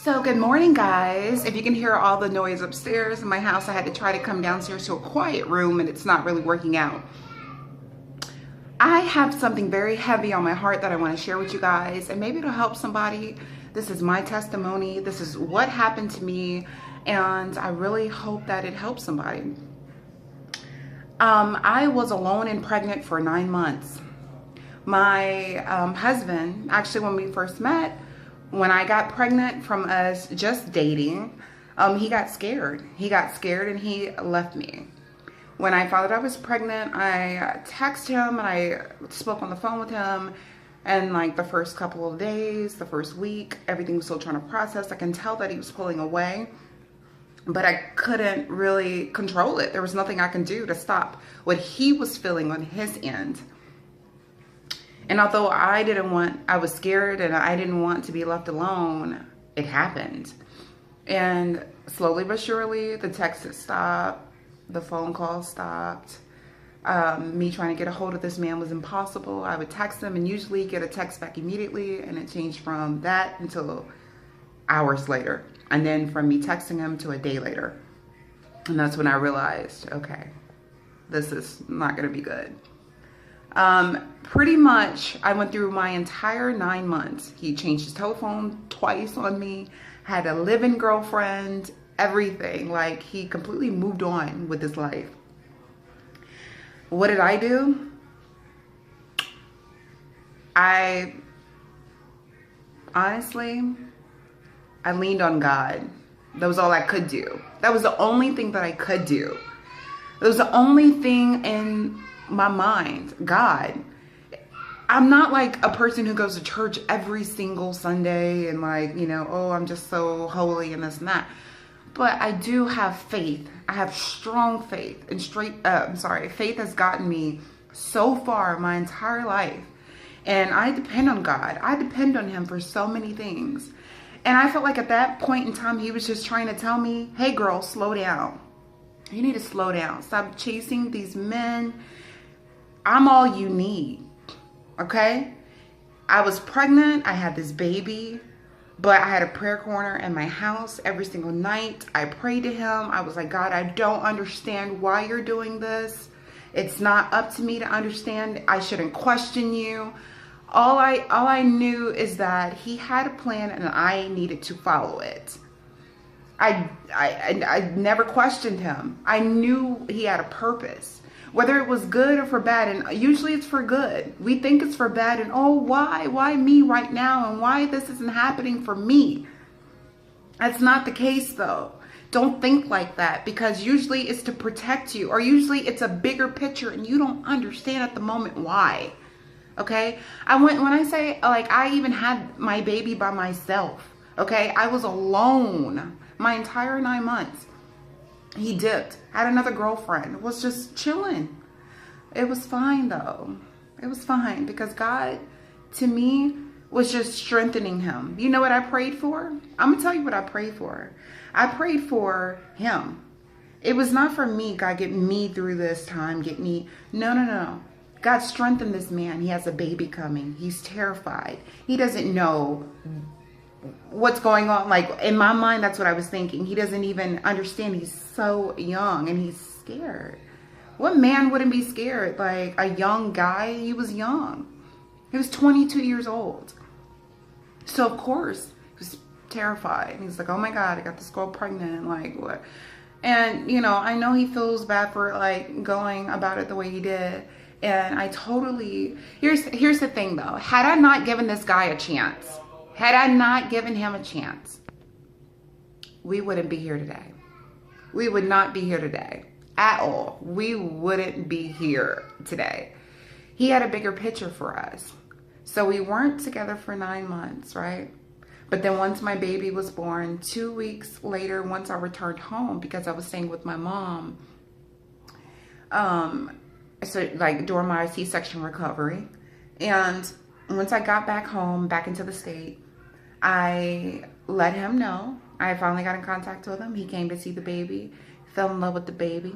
So good morning, guys. If you can hear all the noise upstairs in my house, I had to try to come downstairs to a quiet room and it's not really working out. I have something very heavy on my heart that I want to share with you guys, and maybe it'll help somebody. This is my testimony. This is what happened to me, and I really hope that it helps somebody. I was alone and pregnant for 9 months. My husband, actually when we first met, when I got pregnant from us just dating, he got scared. He got scared and he left me. When I found out I was pregnant, I texted him and I spoke on the phone with him. And like the first couple of days, the first week, everything was still trying to process. I can tell that he was pulling away, but I couldn't really control it. There was nothing I can do to stop what he was feeling on his end. And although I was scared and I didn't want to be left alone, it happened. And slowly but surely, the texts stopped, the phone calls stopped. Me trying to get a hold of this man was impossible. I would text him and usually get a text back immediately, and it changed from that until hours later. And then from me texting him to a day later. And that's when I realized, okay, this is not gonna be good. Pretty much I went through my entire 9 months. He changed his telephone twice on me, had a live-in girlfriend, everything. Like, he completely moved on with his life. What did I do? Honestly, I leaned on God. That was all I could do. That was the only thing that I could do. It was the only thing in my mind, God. I'm not like a person who goes to church every single Sunday and like, you know, oh, I'm just so holy and this and that. But I do have faith. I have strong faith and faith has gotten me so far my entire life. And I depend on God. I depend on him for so many things. And I felt like at that point in time, he was just trying to tell me, hey girl, slow down. You need to slow down. Stop chasing these men. I'm all you need, okay? I was pregnant, I had this baby, but I had a prayer corner in my house every single night. I prayed to him. I was like, God, I don't understand why you're doing this. It's not up to me to understand. I shouldn't question you. All I knew is that he had a plan and I needed to follow it. I never questioned him. I knew he had a purpose. Whether it was good or for bad, and usually it's for good. We think it's for bad, and oh, why me right now, and why this isn't happening for me? That's not the case though. Don't think like that, because usually it's to protect you, or usually it's a bigger picture and you don't understand at the moment why. Okay? When I say, like, I even had my baby by myself. Okay? I was alone my entire 9 months. He dipped, had another girlfriend, was just chilling. It was fine though. It was fine because God, to me, was just strengthening him. You know what I prayed for? I'm gonna tell you what I prayed for. I prayed for him. It was not for me, God, get me through this time, no. God strengthened this man. He has a baby coming. He's terrified. He doesn't know what's going on. Like, in my mind, that's what I was thinking. He doesn't even understand. He's so young and he's scared. What man wouldn't be scared? Like, a young guy, he was young. He was 22 years old. So of course he was terrified. He's like, oh my God, I got this girl pregnant. Like, what? And you know, I know he feels bad for like going about it the way he did. And I totally, here's the thing though. Had I not given this guy a chance, had I not given him a chance, we wouldn't be here today. We would not be here today at all. We wouldn't be here today. He had a bigger picture for us. So we weren't together for 9 months, right? But then once my baby was born, 2 weeks later, once I returned home, because I was staying with my mom, so like during my C-section recovery, and once I got back home, back into the state, I let him know. I finally got in contact with him. He came to see the baby, fell in love with the baby,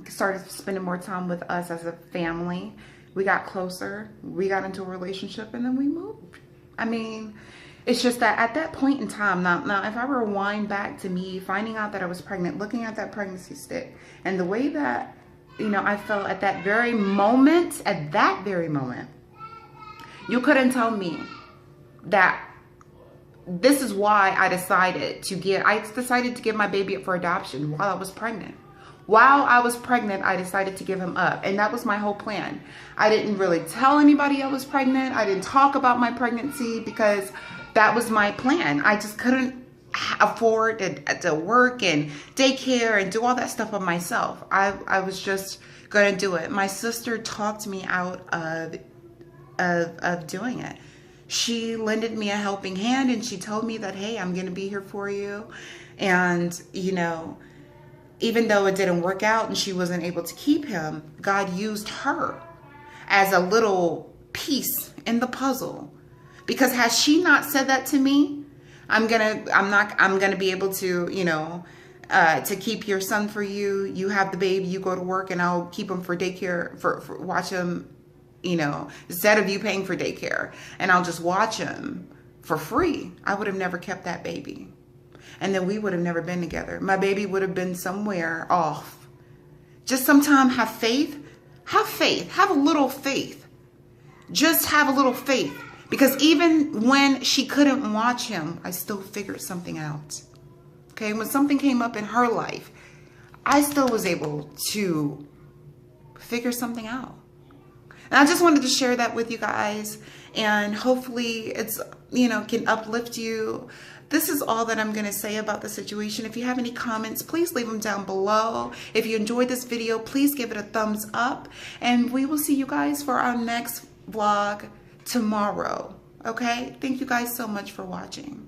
started spending more time with us as a family. We got closer, we got into a relationship, and then we moved. I mean, It's just that at that point in time, now if I rewind back to me finding out that I was pregnant, looking at that pregnancy stick, and the way that, you know, I felt at that very moment, you couldn't tell me that this is why I decided to give my baby up for adoption while I was pregnant. While I was pregnant, I decided to give him up. And that was my whole plan. I didn't really tell anybody I was pregnant. I didn't talk about my pregnancy because that was my plan. I just couldn't afford to work and daycare and do all that stuff on myself. I was just going to do it. My sister talked me out of doing it. She lended me a helping hand and she told me that, hey, I'm going to be here for you. And, you know, even though it didn't work out and she wasn't able to keep him, God used her as a little piece in the puzzle. Because had she not said that to me, I'm gonna be able to, you know, to keep your son for you. You have the baby, you go to work, and I'll keep him for daycare, for watch him, you know, instead of you paying for daycare, and I'll just watch him for free. I would have never kept that baby. And then we would have never been together. My baby would have been somewhere off. Just sometimes have faith. Have faith. Have a little faith. Just have a little faith. Because even when she couldn't watch him, I still figured something out. Okay, when something came up in her life, I still was able to figure something out. And I just wanted to share that with you guys. And hopefully it's, you know, can uplift you. This is all that I'm going to say about the situation. If you have any comments, please leave them down below. If you enjoyed this video, please give it a thumbs up. And we will see you guys for our next vlog tomorrow. Okay? Thank you guys so much for watching.